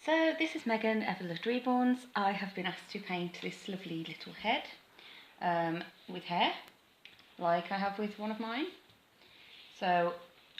So this is Megan, Everloved Reborns. I have been asked to paint this lovely little head with hair, like I have with one of mine. So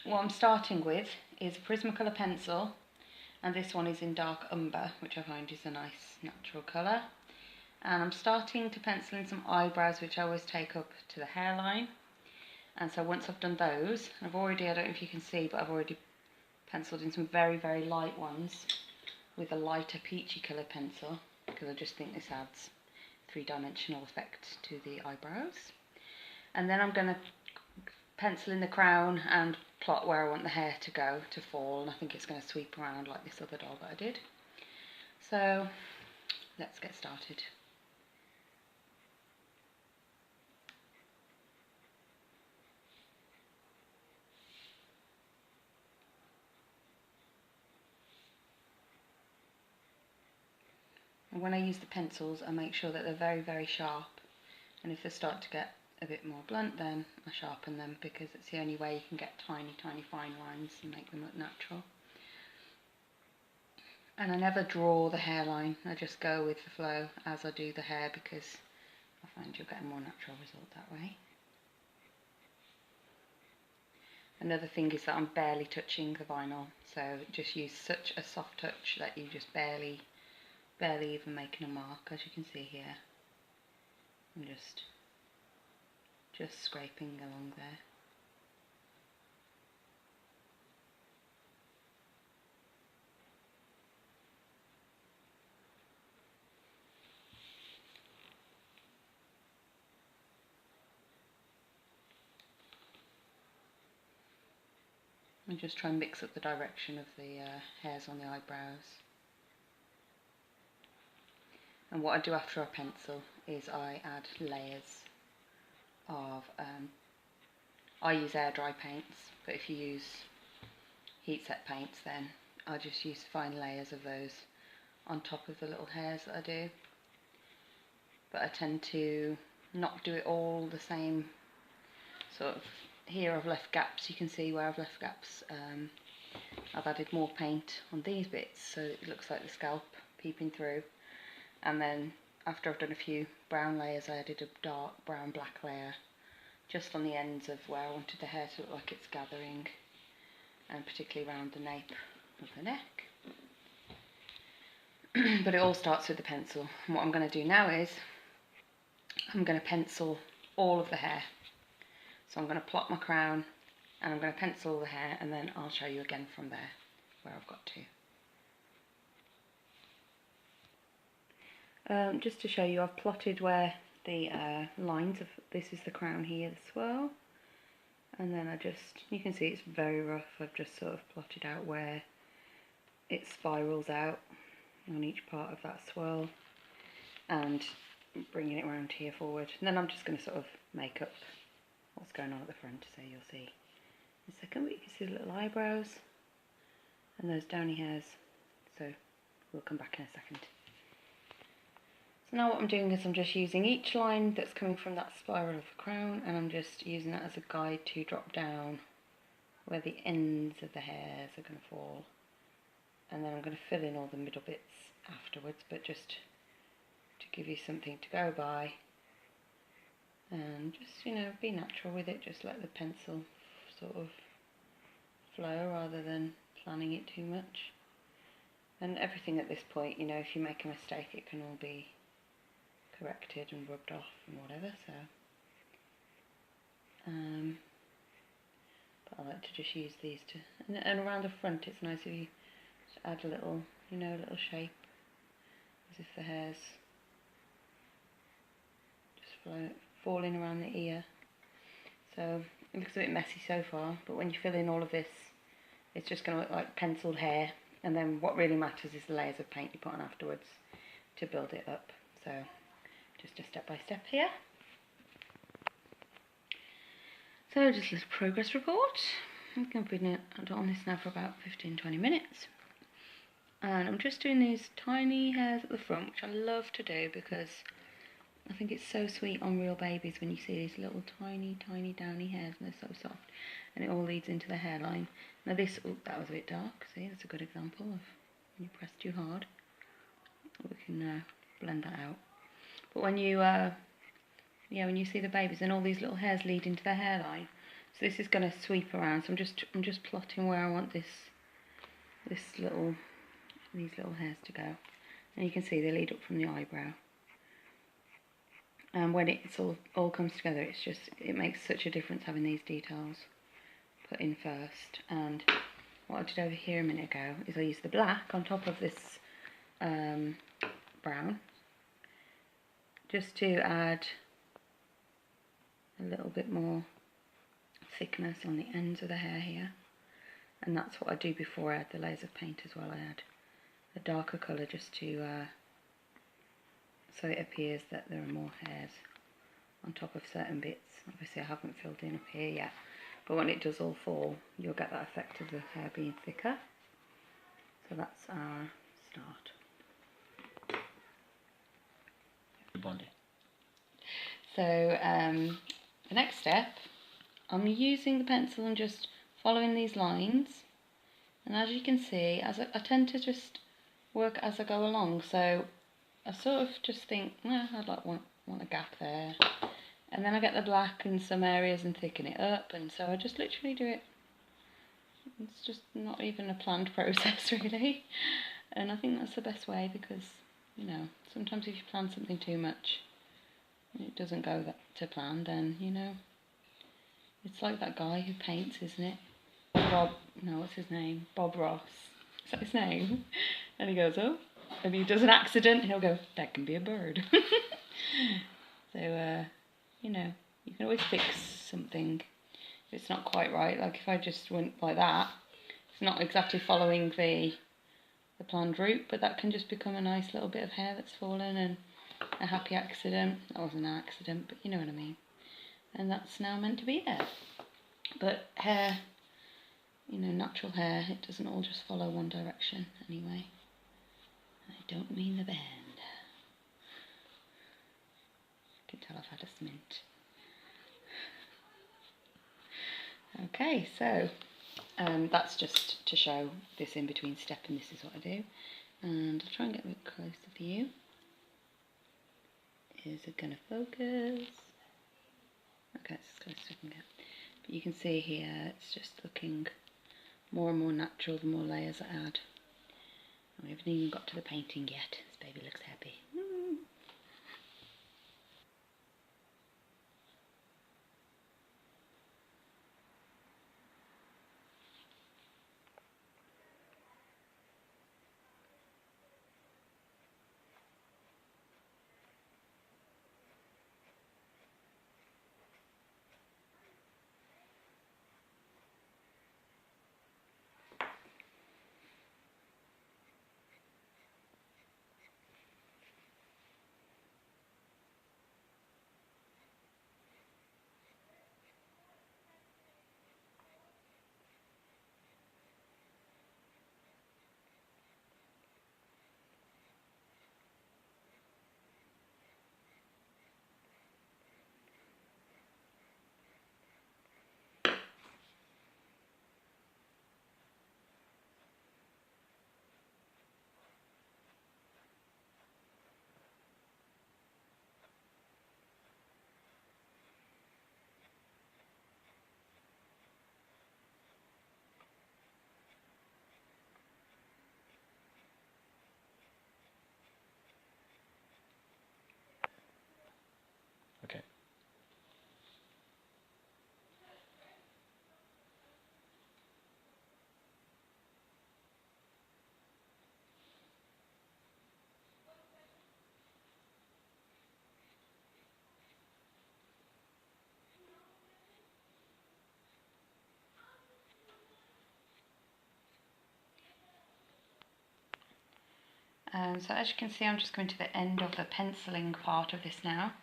what I'm starting with is a Prismacolor pencil, and this one is in dark umber, which I find is a nice natural colour. And I'm starting to pencil in some eyebrows, which I always take up to the hairline. And so once I've done those, I don't know if you can see, but I've already penciled in some very, very light ones with a lighter peachy colour pencil, because I just think this adds three-dimensional effect to the eyebrows. And then I'm going to pencil in the crown and plot where I want the hair to go to fall, and I think it's going to sweep around like this other doll that I did. So let's get started. And when I use the pencils, I make sure that they're very, very sharp, and if they start to get a bit more blunt, then I sharpen them, because it's the only way you can get tiny, tiny fine lines and make them look natural. And I never draw the hairline, I just go with the flow as I do the hair, because I find you'll get a more natural result that way. Another thing is that I'm barely touching the vinyl, so just use such a soft touch that you just barely even making a mark, as you can see here. I'm just scraping along there. And just try and mix up the direction of the hairs on the eyebrows. And what I do after I pencil is I add layers of, I use air dry paints, but if you use heat set paints, then I just use fine layers of those on top of the little hairs that I do. But I tend to not do it all the same sort of. Here I've left gaps, you can see where I've left gaps. I've added more paint on these bits so it looks like the scalp peeping through. And then after I've done a few brown layers, I added a dark brown black layer just on the ends of where I wanted the hair to look like it's gathering, and particularly around the nape of the neck. But it all starts with the pencil. And what I'm going to do now is I'm going to pencil all of the hair. So I'm going to plot my crown and I'm going to pencil the hair, and then I'll show you again from there where I've got to. Just to show you, I've plotted where the lines of, this is the crown here, the swirl, and then you can see it's very rough. I've just sort of plotted out where it spirals out on each part of that swirl, and bringing it around here forward. And then I'm just going to sort of make up what's going on at the front, so you'll see in a second. But you can see the little eyebrows and those downy hairs, so we'll come back in a second. So now what I'm doing is I'm just using each line that's coming from that spiral of the crown, and I'm just using that as a guide to drop down where the ends of the hairs are going to fall, and then I'm going to fill in all the middle bits afterwards, but just to give you something to go by. And just, be natural with it, just let the pencil sort of flow rather than planning it too much. And everything at this point, if you make a mistake, it can all be corrected and rubbed off and whatever, so but I like to just use these to, and around the front it's nice if you just add a little, little shape, as if the hair's just falling around the ear. So it looks a bit messy so far, but when you fill in all of this, it's just going to look like penciled hair, and then what really matters is the layers of paint you put on afterwards to build it up. So just a step by step here. So just a little progress report. I'm going to be on this now for about 15-20 minutes. And I'm just doing these tiny hairs at the front, which I love to do because I think it's so sweet on real babies when you see these little tiny, tiny downy hairs, and they're so soft, and it all leads into the hairline. Now this, oh, that was a bit dark, see, that's a good example of when you press too hard. We can blend that out. But when you when you see the babies and all these little hairs lead into their hairline, so this is going to sweep around. So I'm just plotting where I want these little hairs to go, and you can see they lead up from the eyebrow. And when it's all comes together, it makes such a difference having these details put in first. And what I did over here a minute ago is I used the black on top of this brown, just to add a little bit more thickness on the ends of the hair here. And that's what I do before I add the layers of paint as well. I add a darker colour just to so it appears that there are more hairs on top of certain bits. Obviously I haven't filled in up here yet, but when it does all fall, you'll get that effect of the hair being thicker. So that's our start. Reborning. So the next step, I'm using the pencil and just following these lines, and as you can see, I tend to just work as I go along. So I sort of just think, I'd like want a gap there, and then I get the black in some areas and thicken it up, and so I just literally do it. It's just not even a planned process really, and I think that's the best way, because sometimes if you plan something too much and it doesn't go to plan, then it's like that guy who paints, isn't it? What's his name? Bob Ross. Is that his name? And he goes, oh, and he does an accident, and he'll go, that can be a bird. So, you can always fix something if it's not quite right. Like if I just went like that, it's not exactly following the planned route, but that can just become a nice little bit of hair that's fallen, and a happy accident. That wasn't an accident, but you know what I mean. And that's now meant to be there. But hair, natural hair, it doesn't all just follow one direction anyway. I don't mean the band. You can tell I've had a smint. Okay, so that's just to show this in between step, and this is what I do. And I'll try and get a bit closer for you. Is it going to focus? Okay, it's as close as I can get. But you can see here, it's just looking more and more natural the more layers I add. We haven't even got to the painting yet. This baby looks happy. Okay. So as you can see, I'm just going to the end of the penciling part of this now.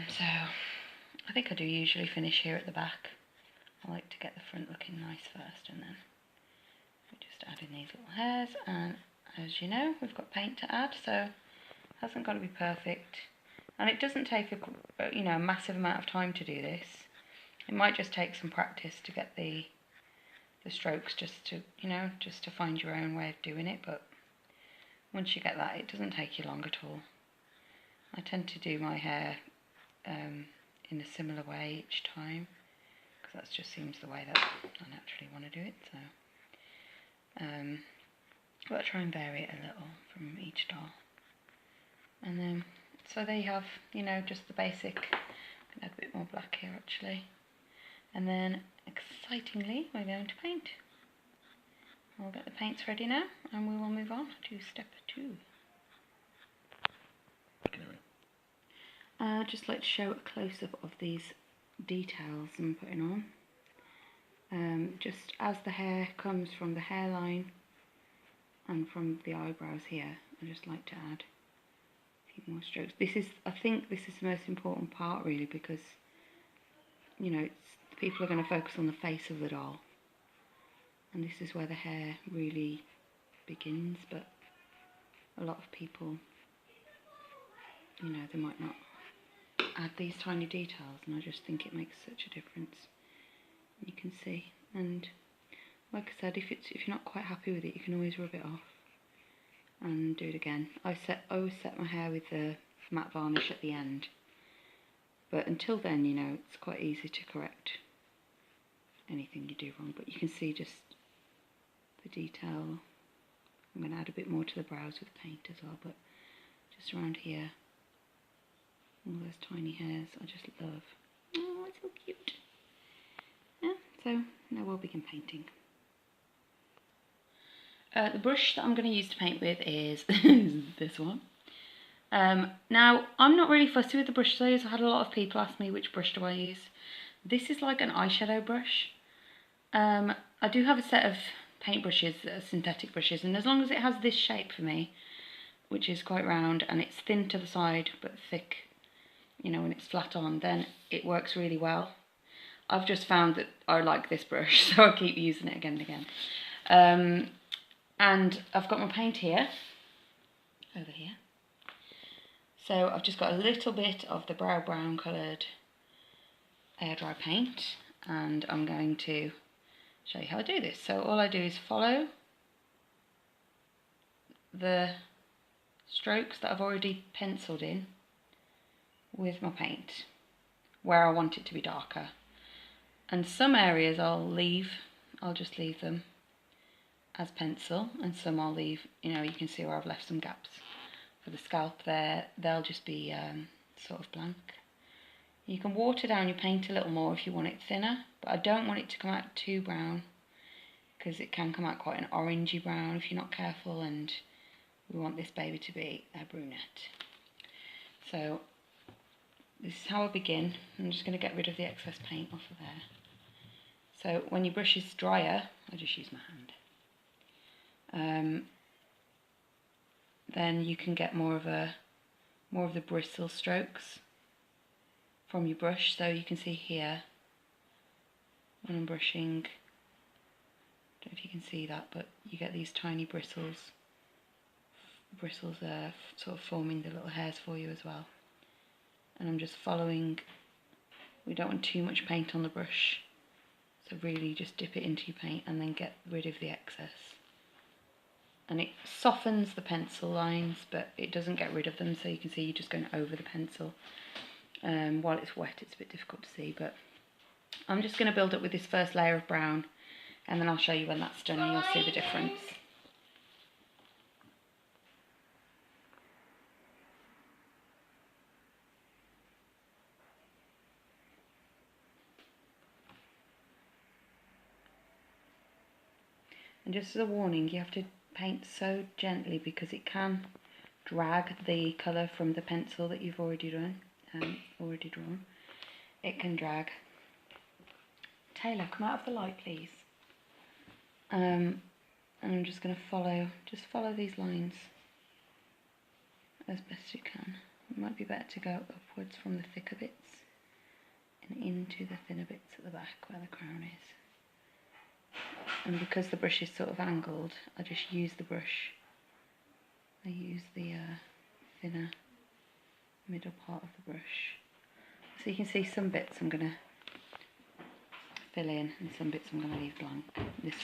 So I think I do usually finish here at the back. I like to get the front looking nice first, and then we just add in these little hairs. And as you know, we've got paint to add, so it hasn't got to be perfect. And it doesn't take a massive amount of time to do this. It might just take some practice to get the strokes just to, you know, just to find your own way of doing it, but once you get that, it doesn't take you long at all. I tend to do my hair in a similar way each time, because that just seems the way that I naturally want to do it. So, but I try and vary it a little from each doll. And then, so there you have, you know, just the basic. I'm going to add a bit more black here actually. And then, excitingly, we're going to paint. I'll get the paints ready now, and we will move on to step 2. I'd just like to show a close-up of these details I'm putting on. Just as the hair comes from the hairline and from the eyebrows here, I just like to add a few more strokes. I think this is the most important part really, because, you know, people are going to focus on the face of the doll, and this is where the hair really begins, but a lot of people, you know, they might not add these tiny details, and I just think it makes such a difference. You can see, and like I said, if you're not quite happy with it, you can always rub it off and do it again. I always set my hair with the matte varnish at the end, but until then, you know, it's quite easy to correct anything you do wrong. But you can see just the detail. I'm going to add a bit more to the brows with paint as well, but just around here, all those tiny hairs I just love. Oh, it's so cute. Yeah, so now we'll begin painting. The brush that I'm going to use to paint with is this one. Now, I'm not really fussy with the brush size. I had a lot of people ask me which brush do I use. This is like an eyeshadow brush. I do have a set of paint brushes, synthetic brushes, and as long as it has this shape for me, which is quite round, and it's thin to the side but thick, you know, when it's flat on, then it works really well. I've just found that I like this brush, so I keep using it again and again. And I've got my paint here, over here. So I've just got a little bit of the brow brown coloured air dry paint, and I'm going to show you how I do this. So all I do is follow the strokes that I've already penciled in with my paint where I want it to be darker, and some areas I'll just leave them as pencil, and some I'll leave, you know, you can see where I've left some gaps for the scalp there, they'll just be sort of blank. You can water down your paint a little more if you want it thinner, but I don't want it to come out too brown, because it can come out quite an orangey brown if you're not careful, and we want this baby to be a brunette. So this is how I begin. I'm just going to get rid of the excess paint off of there. So when your brush is drier, I just use my hand. Then you can get more of the bristle strokes from your brush. So you can see here when I'm brushing, I don't know if you can see that, but you get these tiny bristles sort of forming the little hairs for you as well. And I'm just following. We don't want too much paint on the brush, so really just dip it into your paint and then get rid of the excess. And it softens the pencil lines, but it doesn't get rid of them, so you can see you're just going over the pencil. While it's wet, it's a bit difficult to see, but I'm just going to build up with this first layer of brown, and then I'll show you when that's done and you'll see the difference. And just as a warning, you have to paint so gently because it can drag the colour from the pencil that you've already drawn. It can drag. Taylor, come out of the light, please. And I'm just going to follow these lines as best you can. It might be better to go upwards from the thicker bits and into the thinner bits at the back where the crown is. And because the brush is sort of angled, I just use the brush. I use the thinner middle part of the brush. So you can see some bits I'm going to fill in, and some bits I'm going to leave blank. This